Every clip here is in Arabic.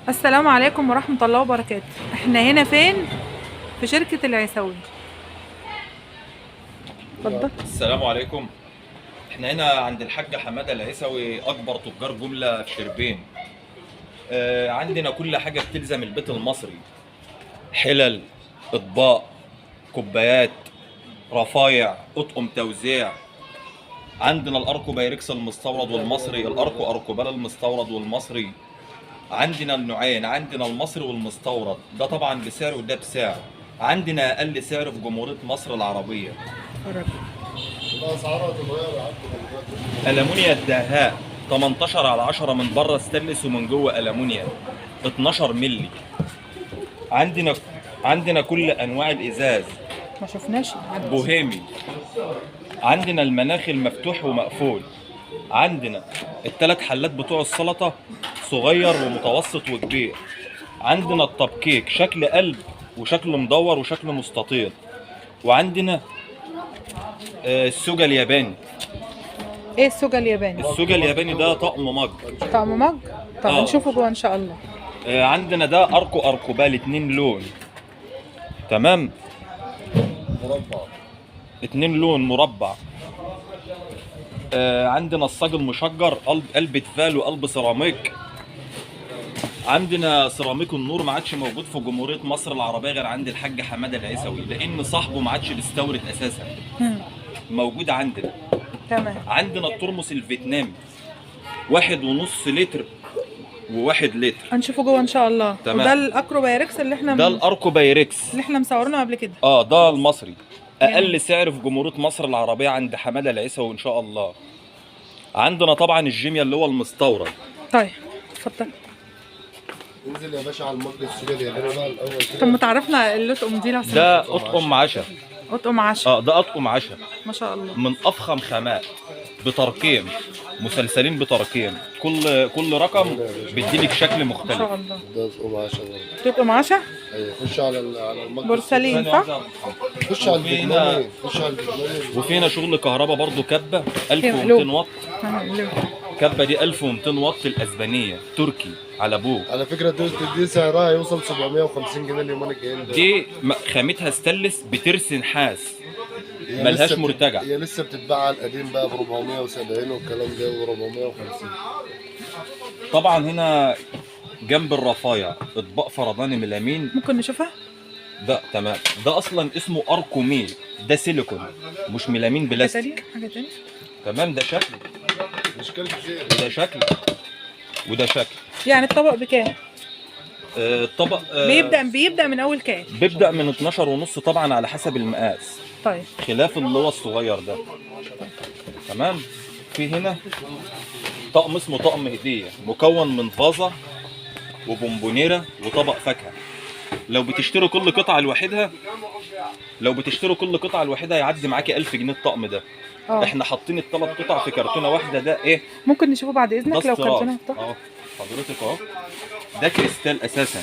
السلام عليكم ورحمة الله وبركاته. احنا هنا فين؟ في شركة العيسوي. اتفضل. السلام عليكم. احنا هنا عند الحاج حماده العيسوي، اكبر تجار جمله في شربين. عندنا كل حاجه بتلزم البيت المصري: حلل، اطباق، كوبايات، رفايع، اطقم توزيع. عندنا الاركو بايركس المستورد والمصري، الاركو اركوبال المستورد والمصري. عندنا النوعين، عندنا المصري والمستورد، ده طبعا بسعر وده بسعر. عندنا اقل سعر في جمهوريه مصر العربيه. الاسعار هتتغير. ألمونيا الدهاء 18/10 من بره ستانلس ومن جوه ألمونيا 12 مللي. عندنا كل أنواع الإزاز. ما شفناش بوهيمي. عندنا المناخ المفتوح ومقفول. عندنا الثلاث حلات بتوع السلطة، صغير ومتوسط وكبير. عندنا الطبكيك شكل قلب وشكل مدور وشكل مستطيل. وعندنا السوجا الياباني. ايه السوجا الياباني؟ السوجا الياباني ده طقم مج. طعم مج؟ طب آه. نشوفه جوه ان شاء الله. عندنا ده اركوبال 2 لون. تمام. مربع 2 لون مربع. عندنا الصاج المشجر، قلب تفال وقلب سيراميك. عندنا سيراميك النور ما عادش موجود في جمهوريه مصر العربيه غير عند الحاج حماده العيسوي، لان صاحبه ما عادش بيستورد اساسا. موجود عندنا. تمام. عندنا الترمس الفيتنامي 1.5 لتر و1 لتر. هنشوفه جوه ان شاء الله. تمام. وده الاكرو بايركس اللي احنا ده الاركو بايركس اللي احنا مصورينه قبل كده. ده المصري. اقل يعني. سعر في جمهوريه مصر العربيه عند حماده العيسوي ان شاء الله. عندنا طبعا الجيميا اللي هو المستورد. طيب اتفضل. انزل يا باشا على المج السوري الياباني بقى الاول طب كده. ما تعرفنا اللطقم دي لو سمحت؟ ده اطقم عشا. اطقم 10. ده اطقم عشا ما شاء الله. من افخم خامات، بتركيم، مسلسلين بتركيم. كل رقم بيديلك شكل ما مختلف. شاء الله. ده تقوم 10 برضه. لطقم 10 ايوه خش على المج. بورسلين صح؟ خش على وفينا الفيتنامي. خش على الفيتنامي. وفينا شغل كهرباء برضو، كبه مقلوب. 1200 واط. هنقلبه. كبه دي 1200 واط الاسبانيه تركي على ابوه. على فكره دي سعرها هيوصل 750 جنيه اليومين الجايين ده. دي خامتها ستانلس بترس نحاس، هي ملهاش لسه مرتجع. هي لسه بتتباع على القديم بقى ب 470 والكلام ده و450. طبعا هنا جنب الرفايع اطباق فرداني ميلامين. ممكن نشوفها؟ ده تمام. ده اصلا اسمه اركوميل، ده سيليكون مش ميلامين حاجة بلاستيك. تانية؟ حاجة تانية؟ تمام. ده شكل اشكال كتير. وده شكل وده شكل. يعني الطبق بكام؟ الطبق بيبدأ من أول كام؟ بيبدأ من 12 ونص طبعا على حسب المقاس، طيب. خلاف اللي هو الصغير ده. تمام. في هنا طقم اسمه طقم هدية، مكون من فازة وبونبونيرة وطبق فاكهة. لو بتشتروا كل قطعة لوحدها يعدي معاكي 1000 جنيه الطقم ده. احنا حاطين الثلاث قطع في كرتونة واحدة. ده ايه؟ ممكن نشوفه بعد ده إذنك لو استيراد. كرتونة مفتوحة؟ اهو حضرتك اهو. ده كريستال اساسا،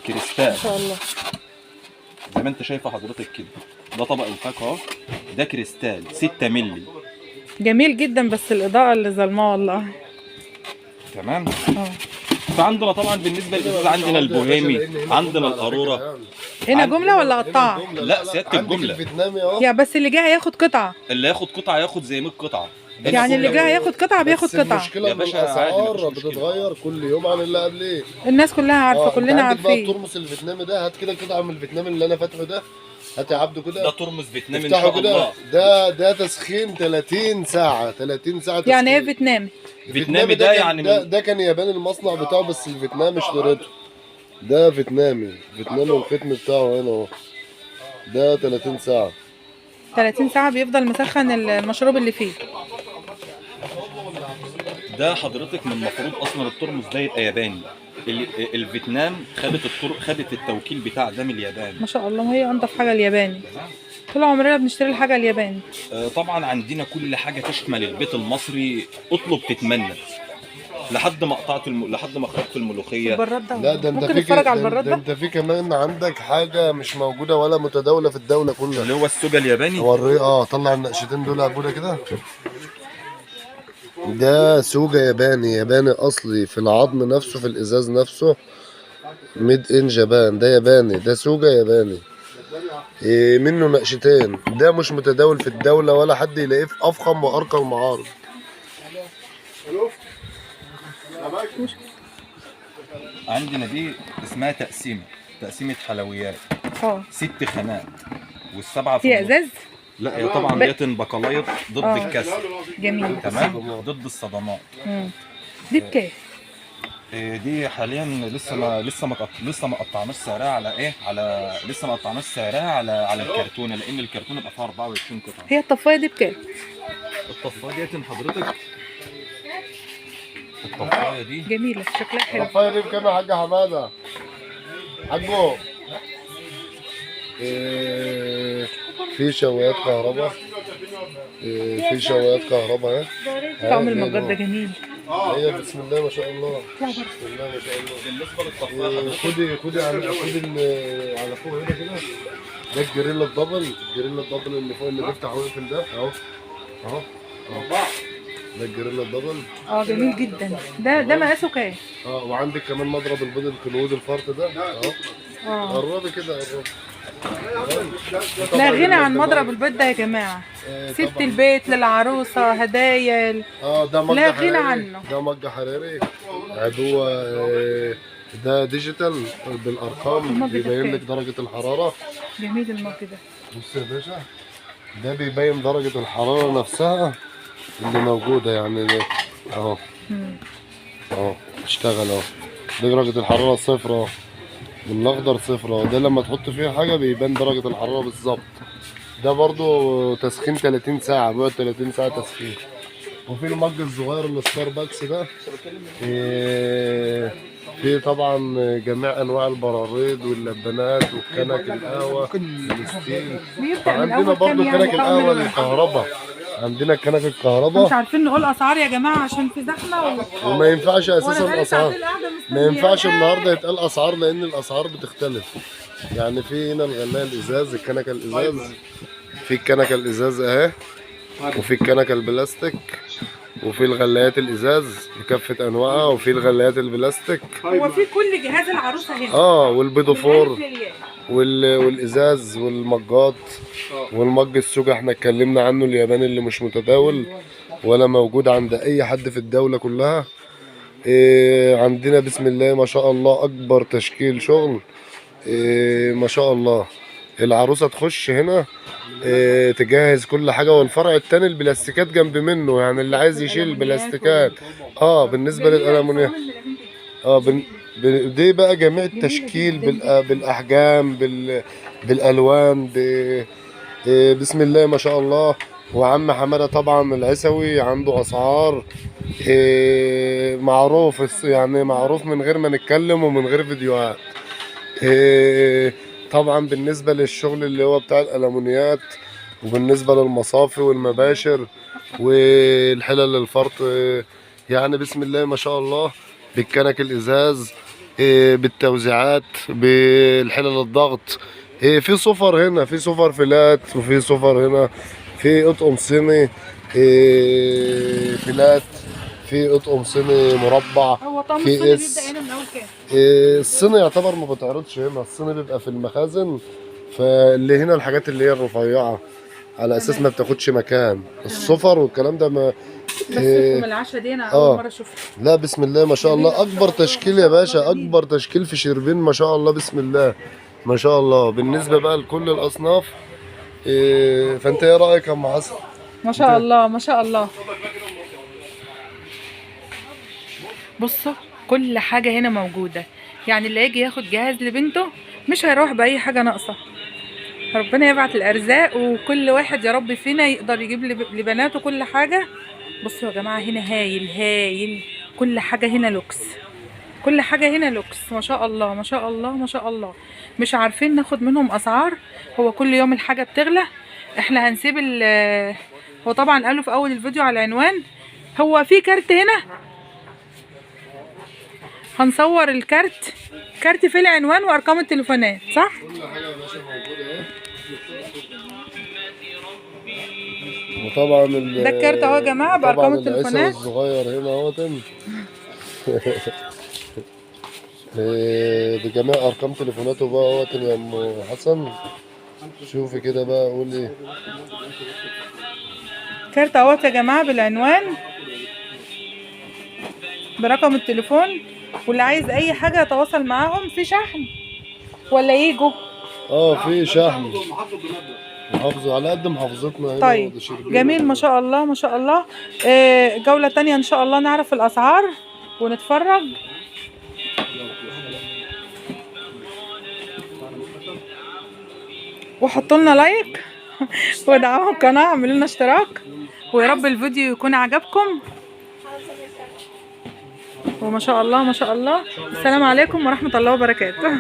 كريستال ما شاء الله. زي ما انت شايفه حضرتك كده. ده طبق الفاكهه اهو. ده كريستال 6 مللي. جميل جدا بس الإضاءة اللي ظلماه والله. تمام. اه. فعندنا طبعا بالنسبه للازاز عندنا البوهيمي، عندنا القاروره. هنا جملة ولا قطاعة؟ لا، سيادة الجملة. الفيتنامي اهو. يا بس اللي جاي هياخد قطعة. اللي ياخد قطعه ياخد زي 100 قطعه. يعني اللي جاي هياخد قطعة بياخد بس قطعة. المشكله يا ان باشا عادي، الاسعار مفيش مشكلة. بتتغير كل يوم عن اللي قبليه. الناس كلها عارفة، انت كلنا عندك بقى عارفين. الترمس الفيتنامي ده. هات كده قطعه من الفيتنامي اللي انا فاتحه ده. هات يا عبده كده. ده ترمس فيتنامي ان افتحه شاء كده. الله. ده تسخين 30 ساعه. 30 ساعه تسخين. يعني ايه فيتنامي؟ فيتنامي ده يعني ده كان ياباني المصنع بتاعه، بس الفيتنام اشتريته. ده فيتنامي والختم بتاعه هنا اهو. ده 30 ساعه. 30 ساعة بيفضل مسخن المشروب اللي فيه. ده حضرتك من المفروض اصلا الترمس ده يبقى ياباني. الفيتنام خدت التوكيل بتاع ده من اليابان. ما شاء الله. وهي أنضف حاجة الياباني. طول عمرنا بنشتري الحاجة الياباني. طبعا عندنا كل حاجه تشمل البيت المصري. اطلب تتمنى. لحد ما لحد ما خرجت الملوخيه. البراد ده لا ده انت ممكن في نتفرج على البراد ده ده؟ انت في كمان عندك حاجه مش موجوده ولا متداوله في الدوله كلها. اللي هو السوجا الياباني. طلع النقشتين دول يا ابونا كده. ده سوجة ياباني، ياباني اصلي في العظم نفسه، في الازاز نفسه، ميد ان جابان. ده ياباني، ده سوجة ياباني. منه نقشتين. ده مش متداول في الدولة ولا حد يلاقيه في افخم وارقى المعارض. عندنا دي اسمها تقسيمة حلويات. اه 6 خانات والسبعة في فيها النص. ازاز. لا هي طبعا ديت بقلايط ضد الكسر. جميل. تمام، ضد الصدمات. دي بكام؟ دي حاليا لسه ما قطعناش سعرها على ايه، على لسه ما قطعناش سعرها على الكرتونه، لان الكرتونه بقى فيها 24 قطعه. هي الطفايه دي بكام؟ الطفايه ديت حضرتك، الطفايه دي جميله شكلها حلو. الطفاية دي بكام يا حاج حمادة؟ حاجو في شوايات كهرباء. في شوايات كهرباء اهي. طعم المجات ده جميل. هي بسم الله ما شاء الله، بسم الله ما شاء الله. بالنسبه للطفايه خدي على فوق هنا كده. ده الجريلا الدبل، الجريلا الدبل اللي فوق اللي بيفتح ويقفل ده اهو اهو اهو. ده الجريلا الدبل. جميل جدا. ده مقاسه كام؟ وعندك كمان مضرب البيض الكنود الفرط ده اهو. قربي كده قربي. لا غنى عن مضرب البيض ده يا جماعه. ست البيت للعروسه هدايا. ده مج لا غنى حراري. عنه. ده مج حراري عدوه. ده ديجيتال بالارقام، بيبين لك درجه الحراره. جميل المج ده. بص يا باشا، ده بيبين درجه الحراره نفسها اللي موجوده يعني. اهو اهو اشتغل اهو. دي درجه الحراره صفر اهو، بالاخضر صفر اهو. ده لما تحط فيه حاجه بيبان درجه الحراره بالظبط. ده برضو تسخين 30 ساعه، بيقعد 30 ساعه تسخين. وفي المج الصغير الستاربكس ده في طبعا جميع انواع البراريد واللبانات والكنك القهوه الستيل. عندنا برضو كنك القهوه الكهرباء. عندنا كنك الكهرباء. مش عارفين نقول اسعار يا جماعه عشان في زحمه وما ينفعش اساسا اسعار. ما ينفعش النهارده يتقال اسعار لان الاسعار بتختلف. يعني في هنا الغلايه الازاز، الكنكه الازاز، في الكنكه الازاز اهي، وفي الكنكه البلاستيك، وفي الغلايات الازاز بكافه انواعها، وفي الغلايات البلاستيك. هو في كل جهاز العروسه هنا. والبيضوفور والازاز والمجات. والمج السوجة احنا اتكلمنا عنه، الياباني اللي مش متداول ولا موجود عند اي حد في الدولة كلها. عندنا بسم الله ما شاء الله اكبر تشكيل شغل. ما شاء الله. العروسة تخش هنا تجهز كل حاجة، والفرع التاني البلاستيكات جنب منه، يعني اللي عايز يشيل البلاستيكات. بالنسبة للألمونيات دي بقى جميع التشكيل بالاحجام بالالوان بسم الله ما شاء الله. وعم حماده طبعا العسوي عنده اسعار معروف، يعني معروف من غير ما نتكلم ومن غير فيديوهات. طبعا بالنسبه للشغل اللي هو بتاع الالومنيات، وبالنسبه للمصافي والمباشر والحلل الفرط، يعني بسم الله ما شاء الله. بالكنك الازاز، بالتوزيعات، بالحلل الضغط. في صفر هنا، في صفر فلات، وفي صفر هنا، في اطقم صيني فلات، في اطقم صيني مربع. هو طعم في الصيني بيبدا هنا من اول كام؟ الصيني يعتبر ما بتعرضش هنا، الصيني بيبقى في المخازن. فاللي هنا الحاجات اللي هي الرفيعه على اساس ما بتاخدش مكان. الصفر والكلام ده ما بس ام العشا دي انا اول مره اشوفها. لا بسم الله ما شاء الله، اكبر تشكيل يا باشا، اكبر تشكيل في شربين ما شاء الله بسم الله ما شاء الله. بالنسبه بقى لكل الاصناف. فانت ايه رايك يا ام حسن؟ ما شاء الله ما شاء الله. بصوا كل حاجه هنا موجوده، يعني اللي يجي ياخد جهاز لبنته مش هيروح باي حاجه ناقصه. ربنا يبعت الارزاق وكل واحد يا رب فينا يقدر يجيب لبناته كل حاجه. بصوا يا جماعه هنا هايل هايل، كل حاجه هنا لوكس، كل حاجه هنا لوكس ما شاء الله ما شاء الله ما شاء الله. مش عارفين ناخد منهم اسعار، هو كل يوم الحاجه بتغلى. احنا هنسيب هو طبعا قالوا في اول الفيديو على العنوان. هو في كارت هنا هنصور الكارت، كارت في العنوان وارقام التليفونات صح؟ كل حاجه يا باشا موجوده اهي. وطبعا ده الكارت اهو يا جماعة بأرقام طبعاً العيسى التليفونات. الصغير هنا اهوت بجميع ارقام تليفوناته بقى اهوت يا ام حسن. شوفي كده بقى قول ايه. كارت اهوت يا جماعة بالعنوان برقم التليفون، واللي عايز اي حاجة يتواصل معاهم. في شحن ولا يجوا؟ في شحن محافظة على قد محافظتنا هنا. طيب وده شربين جميل ما شاء الله ما شاء الله. جولة تانية ان شاء الله نعرف الاسعار ونتفرج. وحطوا لنا لايك ودعموا القناة، اعملوا لنا اشتراك، ويا رب الفيديو يكون عجبكم. وما شاء الله ما شاء الله. السلام عليكم ورحمة الله وبركاته.